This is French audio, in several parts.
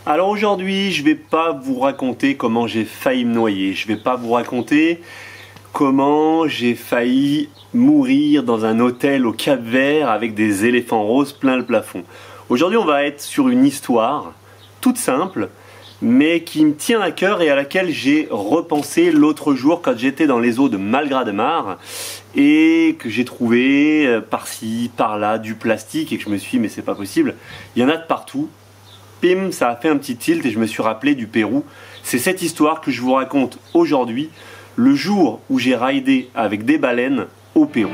Alors aujourd'hui, je vais pas vous raconter comment j'ai failli me noyer. Je vais pas vous raconter comment j'ai failli mourir dans un hôtel au Cap-Vert avec des éléphants roses plein le plafond. Aujourd'hui, on va être sur une histoire toute simple, mais qui me tient à cœur et à laquelle j'ai repensé l'autre jour quand j'étais dans les eaux de Malgras-de-Mar et que j'ai trouvé par-ci, par-là du plastique et que je me suis dit mais c'est pas possible, il y en a de partout. Pim, ça a fait un petit tilt et je me suis rappelé du Pérou. C'est cette histoire que je vous raconte aujourd'hui, le jour où j'ai raidé avec des baleines au Pérou.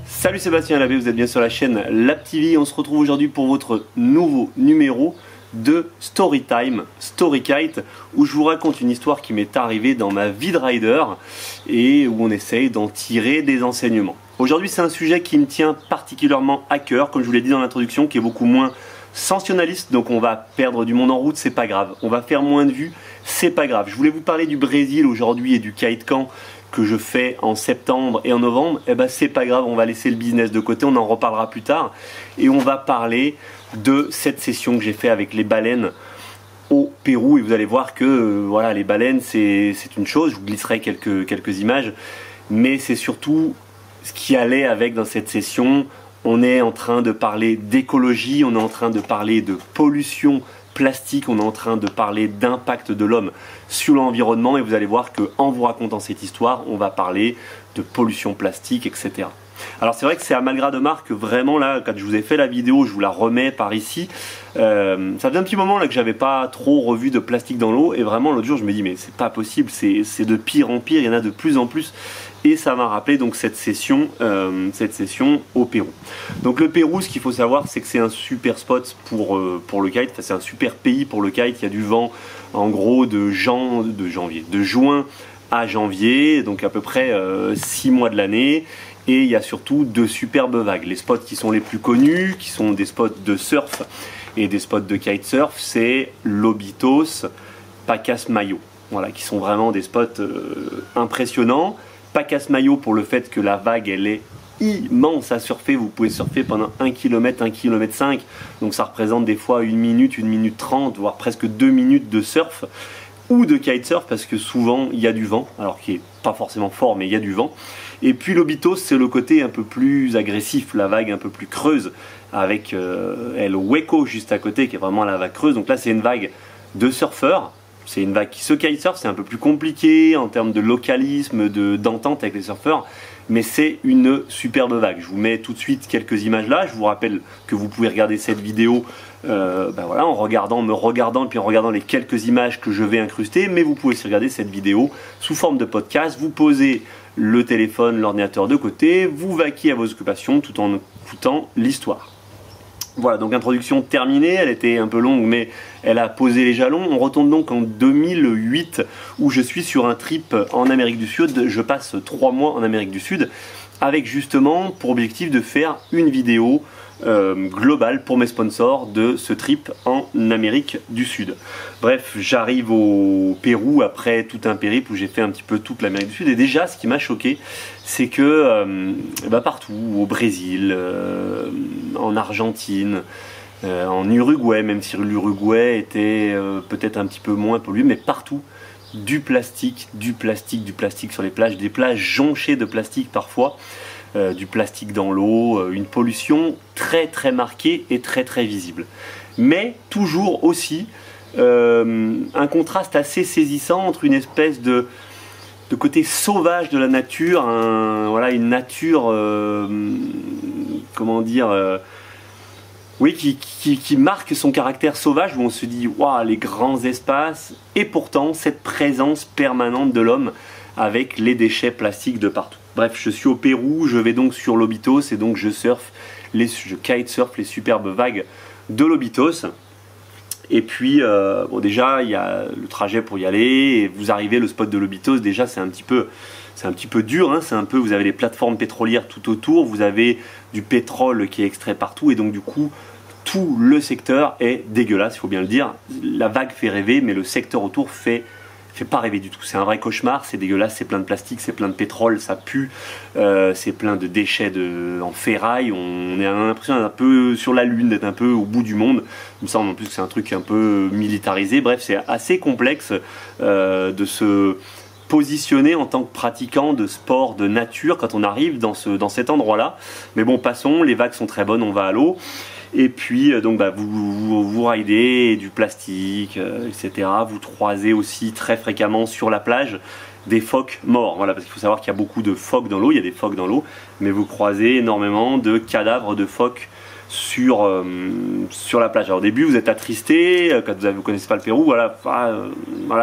Salut Sébastien Labbé, vous êtes bien sur la chaîne Lab TV. On se retrouve aujourd'hui pour votre nouveau numéro de Storytime, Storykite, où je vous raconte une histoire qui m'est arrivée dans ma vie de rider et où on essaye d'en tirer des enseignements. Aujourd'hui, c'est un sujet qui me tient particulièrement à cœur, comme je vous l'ai dit dans l'introduction, qui est beaucoup moins sensationnaliste, donc on va perdre du monde en route, c'est pas grave. On va faire moins de vues, c'est pas grave. Je voulais vous parler du Brésil aujourd'hui et du kite camp que je fais en septembre et en novembre. Eh ben c'est pas grave, on va laisser le business de côté, on en reparlera plus tard et on va parler de cette session que j'ai fait avec les baleines au Pérou et vous allez voir que voilà, les baleines c'est une chose, je vous glisserai quelques images, mais c'est surtout ce qui allait avec dans cette session. On est en train de parler d'écologie, on est en train de parler de pollution plastique, on est en train de parler d'impact de l'homme sur l'environnement et vous allez voir qu'en vous racontant cette histoire, on va parler de pollution plastique, etc. Alors c'est vrai que c'est à Malgras-de-Mar que vraiment là, quand je vous ai fait la vidéo, je vous la remets par ici. Ça faisait un petit moment là que j'avais pas trop revu de plastique dans l'eau et vraiment l'autre jour je me dis mais c'est pas possible, c'est de pire en pire, il y en a de plus en plus. Et ça m'a rappelé donc cette session au Pérou. Donc le Pérou, ce qu'il faut savoir, c'est que c'est un super spot pour le kite. Enfin, c'est un super pays pour le kite. Il y a du vent en gros de juin à janvier, donc à peu près 6 mois de l'année. Et il y a surtout de superbes vagues. Les spots qui sont les plus connus, qui sont des spots de surf et des spots de kitesurf, c'est Lobitos, Pacasmayo. Voilà, qui sont vraiment des spots impressionnants. Pacasmayo pour le fait que la vague elle est immense à surfer, vous pouvez surfer pendant 1 km, 1 km 5, donc ça représente des fois 1 minute, 1 minute 30, voire presque 2 minutes de surf ou de kitesurf parce que souvent il y a du vent, alors qui est pas forcément fort mais il y a du vent. Et puis Lobitos c'est le côté un peu plus agressif, la vague un peu plus creuse avec El Hueco juste à côté qui est vraiment la vague creuse, donc là c'est une vague de surfeurs. C'est une vague qui se kitesurf, c'est un peu plus compliqué en termes de localisme, d'entente avec les surfeurs, mais c'est une superbe vague. Je vous mets tout de suite quelques images là. Je vous rappelle que vous pouvez regarder cette vidéo voilà, en me regardant et puis en regardant les quelques images que je vais incruster, mais vous pouvez aussi regarder cette vidéo sous forme de podcast. Vous posez le téléphone, l'ordinateur de côté, vous vaquez à vos occupations tout en écoutant l'histoire. Voilà, donc introduction terminée, elle était un peu longue mais elle a posé les jalons. On retourne donc en 2008 où je suis sur un trip en Amérique du Sud. Je passe 3 mois en Amérique du Sud avec justement pour objectif de faire une vidéo globale pour mes sponsors de ce trip en Amérique du Sud. Bref, j'arrive au Pérou après tout un périple où j'ai fait un petit peu toute l'Amérique du Sud et déjà ce qui m'a choqué c'est que partout, au Brésil, en Argentine, en Uruguay, même si l'Uruguay était peut-être un petit peu moins pollué, mais partout du plastique sur les plages, des plages jonchées de plastique parfois, du plastique dans l'eau, une pollution très très marquée et très très visible. Mais toujours aussi un contraste assez saisissant entre une espèce de côté sauvage de la nature, voilà, une nature, comment dire, oui, qui marque son caractère sauvage, où on se dit, waouh, les grands espaces, et pourtant cette présence permanente de l'homme avec les déchets plastiques de partout. Bref, je suis au Pérou, je vais donc sur Lobitos et donc je kitesurf les superbes vagues de Lobitos. Et puis, bon, déjà, il y a le trajet pour y aller, et vous arrivez, le spot de Lobitos, déjà, c'est un petit peu dur, hein, vous avez les plateformes pétrolières tout autour, vous avez du pétrole qui est extrait partout, et donc du coup, tout le secteur est dégueulasse, il faut bien le dire. La vague fait rêver, mais le secteur autour fait fait pas rêver du tout. C'est un vrai cauchemar, c'est dégueulasse, c'est plein de plastique, c'est plein de pétrole, ça pue, c'est plein de déchets en ferraille. On a l'impression d'être un peu sur la lune, d'être un peu au bout du monde. Il me semble en plus que c'est un truc un peu militarisé. Bref, c'est assez complexe de se positionner en tant que pratiquant de sport de nature quand on arrive dans cet endroit-là. Mais bon, passons, les vagues sont très bonnes, on va à l'eau. Et puis donc vous ridez du plastique, etc. Vous croisez aussi très fréquemment sur la plage des phoques morts. Voilà, parce qu'il faut savoir qu'il y a beaucoup de phoques dans l'eau, il y a des phoques dans l'eau, mais vous croisez énormément de cadavres de phoques sur la plage. Alors au début vous êtes attristé, quand vous connaissez pas le Pérou, voilà,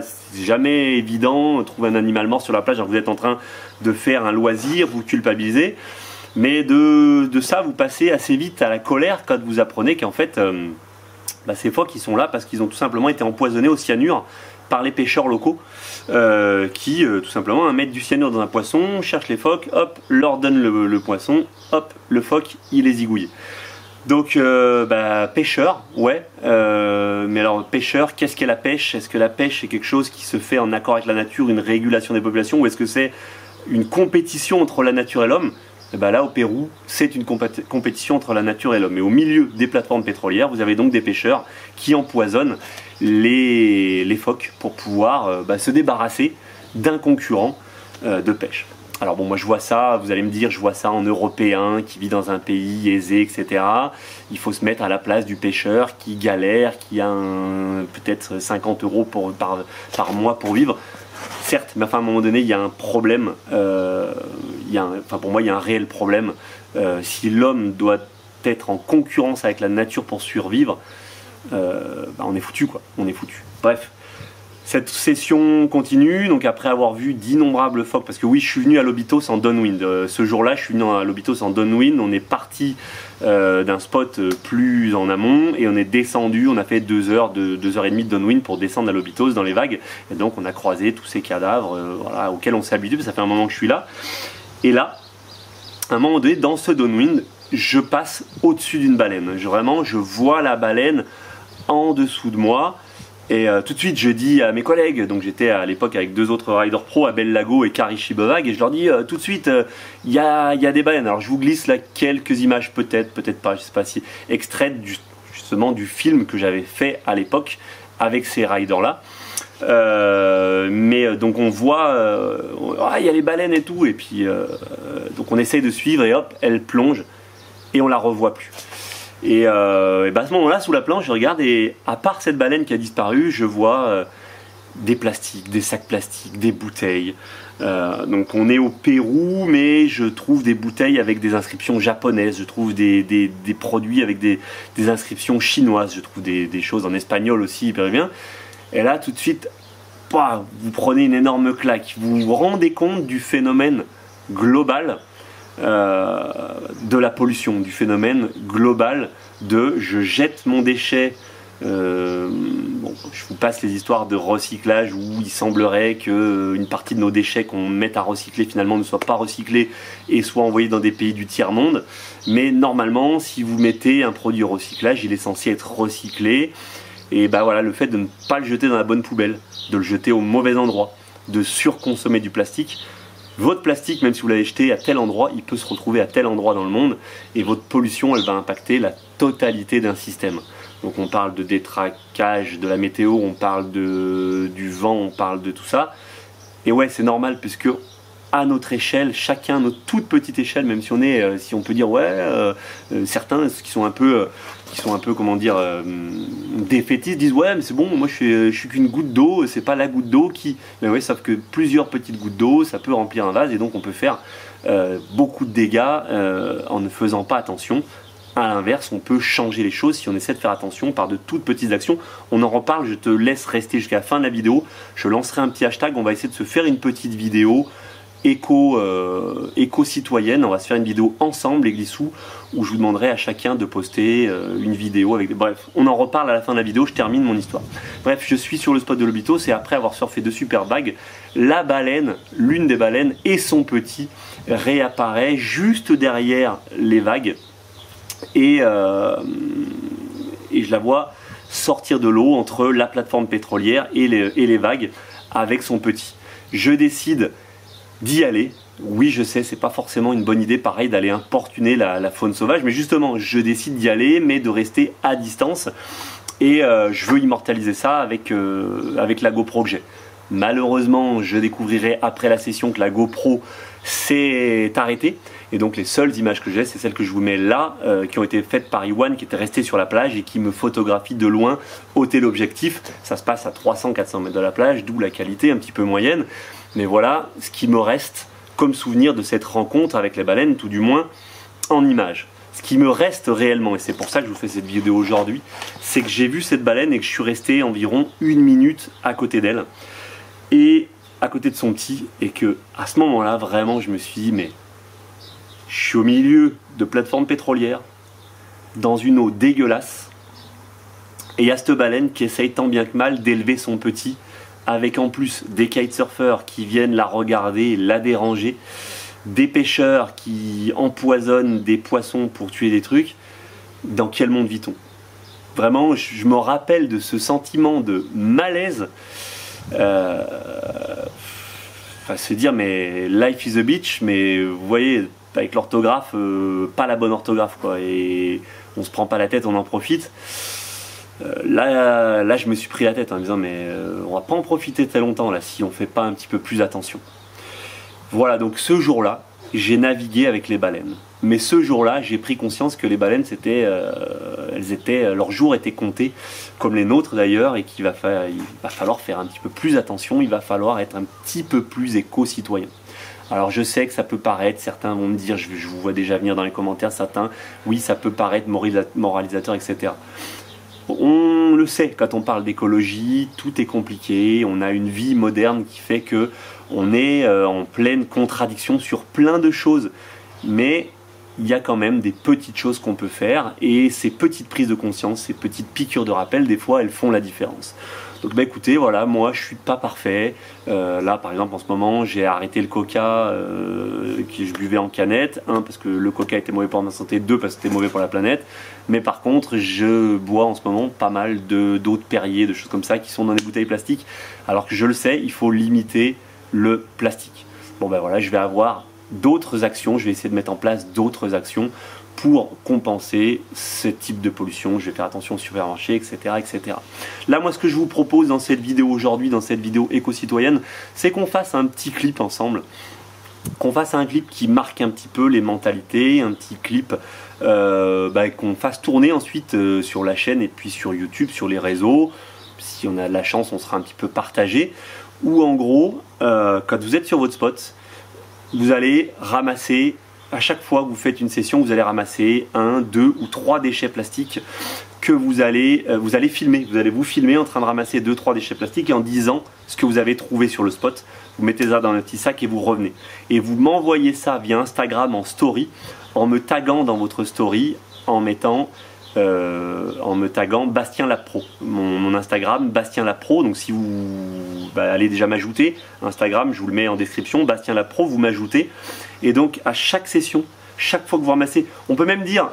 c'est jamais évident de trouver un animal mort sur la plage alors que vous êtes en train de faire un loisir, vous culpabilisez. Mais de ça, vous passez assez vite à la colère quand vous apprenez qu'en fait, ces phoques, ils sont là parce qu'ils ont tout simplement été empoisonnés au cyanure par les pêcheurs locaux qui, tout simplement, mettent du cyanure dans un poisson, cherchent les phoques, hop, leur donnent le poisson, hop, le phoque, il est zigouillé. Donc, pêcheur, ouais, mais alors pêcheur, qu'est-ce qu'est la pêche? Est-ce que la pêche est quelque chose qui se fait en accord avec la nature, une régulation des populations, ou est-ce que c'est une compétition entre la nature et l'homme? Et là au Pérou, c'est une compétition entre la nature et l'homme. Et au milieu des plateformes pétrolières, vous avez donc des pêcheurs qui empoisonnent les phoques pour pouvoir se débarrasser d'un concurrent de pêche. Alors bon, moi je vois ça, vous allez me dire, je vois ça en Européen qui vit dans un pays aisé, etc. Il faut se mettre à la place du pêcheur qui galère, qui a peut-être 50 € par mois pour vivre. Certes, mais enfin à un moment donné, il y a un problème. Pour moi, il y a un réel problème. Si l'homme doit être en concurrence avec la nature pour survivre, on est foutu, quoi. On est foutu. Bref, cette session continue. Donc après avoir vu d'innombrables phoques, parce que oui, je suis venu à Lobitos en downwind. Ce jour-là, je suis venu à Lobitos en downwind. On est parti d'un spot plus en amont et on est descendu. On a fait 2 heures et demie de downwind pour descendre à Lobitos dans les vagues. Et donc on a croisé tous ces cadavres auxquels on s'est habitué. Parce que ça fait un moment que je suis là. Et là, à un moment donné, dans ce downwind, je passe au-dessus d'une baleine. Je vois la baleine en dessous de moi. Et tout de suite, je dis à mes collègues, donc j'étais à l'époque avec 2 autres riders pro, Abel Lago et Karishi Bevag, et je leur dis tout de suite, il y a des baleines. Alors je vous glisse là quelques images, peut-être pas, je sais pas si, extraites justement du film que j'avais fait à l'époque avec ces riders-là. Donc on voit, il y a les baleines et tout, et puis donc on essaye de suivre et hop, elle plonge et on la revoit plus. Et à ce moment-là, sous la planche, je regarde et à part cette baleine qui a disparu, je vois des plastiques, des sacs plastiques, des bouteilles. Donc on est au Pérou, mais je trouve des bouteilles avec des inscriptions japonaises, je trouve des produits avec des inscriptions chinoises, je trouve des choses en espagnol aussi hyper bien. Et là, tout de suite, vous prenez une énorme claque. Vous vous rendez compte du phénomène global de la pollution, du phénomène global de je jette mon déchet. Je vous passe les histoires de recyclage où il semblerait qu'une partie de nos déchets qu'on mette à recycler finalement ne soit pas recyclés et soit envoyés dans des pays du tiers-monde. Mais normalement, si vous mettez un produit au recyclage, il est censé être recyclé. Et le fait de ne pas le jeter dans la bonne poubelle, de le jeter au mauvais endroit, de surconsommer du plastique. Votre plastique, même si vous l'avez jeté à tel endroit, il peut se retrouver à tel endroit dans le monde et votre pollution, elle va impacter la totalité d'un système. Donc on parle de détraquage de la météo, on parle du vent, on parle de tout ça. Et ouais, c'est normal puisque à notre échelle, chacun à notre toute petite échelle, même si on est, si on peut dire certains qui sont un peu défaitistes disent ouais mais c'est bon, moi je suis qu'une goutte d'eau, c'est pas la goutte d'eau qui, mais ouais, sauf que plusieurs petites gouttes d'eau ça peut remplir un vase et donc on peut faire beaucoup de dégâts en ne faisant pas attention. À l'inverse, on peut changer les choses si on essaie de faire attention par de toutes petites actions. On en reparle, je te laisse rester jusqu'à la fin de la vidéo. Je lancerai un petit hashtag, on va essayer de se faire une petite vidéo éco-citoyenne. On va se faire une vidéo ensemble, les Glissous, où je vous demanderai à chacun de poster une vidéo avec des... Bref, on en reparle à la fin de la vidéo, je termine mon histoire. Bref, je suis sur le spot de Lobitos et après avoir surfé de super vagues, la baleine, l'une des baleines et son petit réapparaît juste derrière les vagues et je la vois sortir de l'eau entre la plateforme pétrolière et les vagues avec son petit. Je décide d'y aller. Oui, je sais, c'est pas forcément une bonne idée, pareil, d'aller importuner la faune sauvage, mais justement, je décide d'y aller, mais de rester à distance. Et je veux immortaliser ça avec la GoPro que j'ai. Malheureusement, je découvrirai après la session que la GoPro s'est arrêtée. Et donc les seules images que j'ai, c'est celles que je vous mets là, qui ont été faites par Iwan, qui était resté sur la plage et qui me photographie de loin au téléobjectif. Ça se passe à 300-400 mètres de la plage, d'où la qualité un petit peu moyenne. Mais voilà ce qui me reste comme souvenir de cette rencontre avec les baleines, tout du moins en images. Ce qui me reste réellement, et c'est pour ça que je vous fais cette vidéo aujourd'hui, c'est que j'ai vu cette baleine et que je suis resté environ 1 minute à côté d'elle. Et à côté de son petit, et que à ce moment-là, vraiment, je me suis dit, mais je suis au milieu de plateformes pétrolières, dans une eau dégueulasse, et il y a cette baleine qui essaye tant bien que mal d'élever son petit, avec en plus des kitesurfers qui viennent la regarder, la déranger, des pêcheurs qui empoisonnent des poissons pour tuer des trucs. Dans quel monde vit-on? Vraiment, je me rappelle de ce sentiment de malaise. Se dire, mais life is a beach, mais vous voyez, avec l'orthographe, pas la bonne orthographe, quoi, et on se prend pas la tête, on en profite. Là, je me suis pris la tête en me disant, mais on va pas en profiter très longtemps là si on fait pas un petit peu plus attention. Voilà, donc ce jour-là, j'ai navigué avec les baleines. Mais ce jour-là, j'ai pris conscience que les baleines, leur jour était compté, comme les nôtres d'ailleurs, et qu'il va falloir faire un petit peu plus attention, il va falloir être un petit peu plus éco-citoyen. Alors je sais que ça peut paraître, certains vont me dire, je vous vois déjà venir dans les commentaires, certains, oui, ça peut paraître moralisateur, etc. On le sait, quand on parle d'écologie, tout est compliqué, on a une vie moderne qui fait que on est en pleine contradiction sur plein de choses, mais il y a quand même des petites choses qu'on peut faire, et ces petites prises de conscience, ces petites piqûres de rappel, des fois elles font la différence. Donc bah écoutez, voilà, moi je suis pas parfait. Là par exemple en ce moment j'ai arrêté le coca que je buvais en canette. 1 parce que le coca était mauvais pour ma santé, 2 parce que c'était mauvais pour la planète. Mais par contre je bois en ce moment pas mal d'eau de Perrier, de choses comme ça qui sont dans des bouteilles plastiques. Alors que je le sais, il faut limiter le plastique. Bon ben voilà, je vais avoir d'autres actions, je vais essayer de mettre en place d'autres actions pour compenser ce type de pollution. Je vais faire attention au supermarché, etc., etc. Là, moi, ce que je vous propose dans cette vidéo aujourd'hui, dans cette vidéo éco-citoyenne, c'est qu'on fasse un petit clip ensemble. Qu'on fasse un clip qui marque un petit peu les mentalités, un petit clip qu'on fasse tourner ensuite sur la chaîne et puis sur YouTube, sur les réseaux. Si on a de la chance, on sera un petit peu partagé. Ou en gros, quand vous êtes sur votre spot, vous allez ramasser, à chaque fois que vous faites une session, vous allez ramasser 1, 2 ou 3 déchets plastiques que vous allez filmer. Vous allez vous filmer en train de ramasser 2-3 déchets plastiques et en disant ce que vous avez trouvé sur le spot. Vous mettez ça dans un petit sac et vous revenez. Et vous m'envoyez ça via Instagram en story, en me taguant dans votre story, en me taguant Bastien Lapro. Mon Instagram, Bastien Lapro. Donc si vous allez déjà m'ajouter, Instagram, je vous le mets en description, Bastien Lapro, vous m'ajoutez. Et donc à chaque session, chaque fois que vous ramassez, on peut même dire,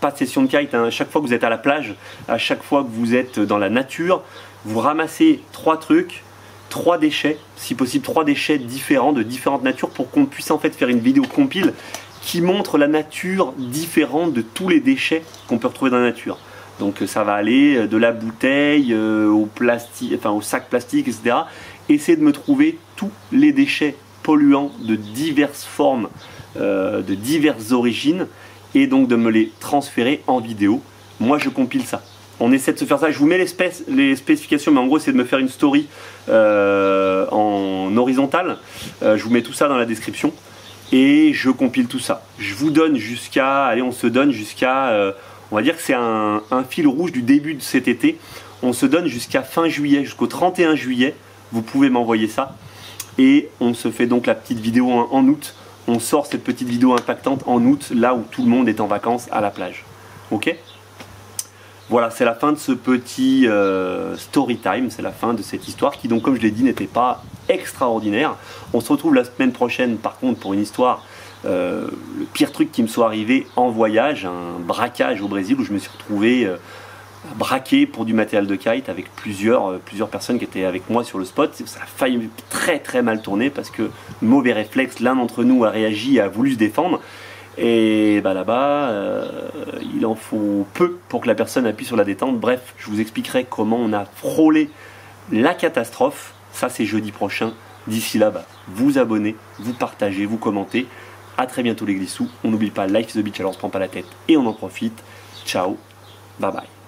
pas de session de kite, hein, chaque fois que vous êtes à la plage, à chaque fois que vous êtes dans la nature, vous ramassez 3 trucs, 3 déchets, si possible 3 déchets différents, de différentes natures, pour qu'on puisse en fait faire une vidéo compile qui montre la nature différente de tous les déchets qu'on peut retrouver dans la nature. Donc ça va aller de la bouteille au plastique, enfin au sac plastique, etc. Essayez de me trouver tous les déchets polluants de diverses formes, de diverses origines, et donc de me les transférer en vidéo. Moi je compile ça. On essaie de se faire ça. Je vous mets les spécifications, mais en gros c'est de me faire une story en horizontal. Je vous mets tout ça dans la description. Et je compile tout ça. Je vous donne jusqu'à, allez, on se donne jusqu'à, on va dire que c'est un fil rouge du début de cet été. On se donne jusqu'à fin juillet, jusqu'au 31 juillet. Vous pouvez m'envoyer ça. Et on se fait donc la petite vidéo en août. On sort cette petite vidéo impactante en août, là où tout le monde est en vacances à la plage. Ok ? Voilà, c'est la fin de ce petit story time, c'est la fin de cette histoire qui, donc comme je l'ai dit, n'était pas extraordinaire. On se retrouve la semaine prochaine par contre pour une histoire, le pire truc qui me soit arrivé en voyage, un braquage au Brésil où je me suis retrouvé braqué pour du matériel de kite avec plusieurs personnes qui étaient avec moi sur le spot. Ça a failli très très mal tourner parce que mauvais réflexe, l'un d'entre nous a réagi et a voulu se défendre. Et bah là-bas, il en faut peu pour que la personne appuie sur la détente. Bref, je vous expliquerai comment on a frôlé la catastrophe. Ça, c'est jeudi prochain. D'ici là, vous abonnez, vous partagez, vous commentez. A très bientôt les glissous. On n'oublie pas, life is the beach, alors on se prend pas la tête et on en profite. Ciao, bye bye.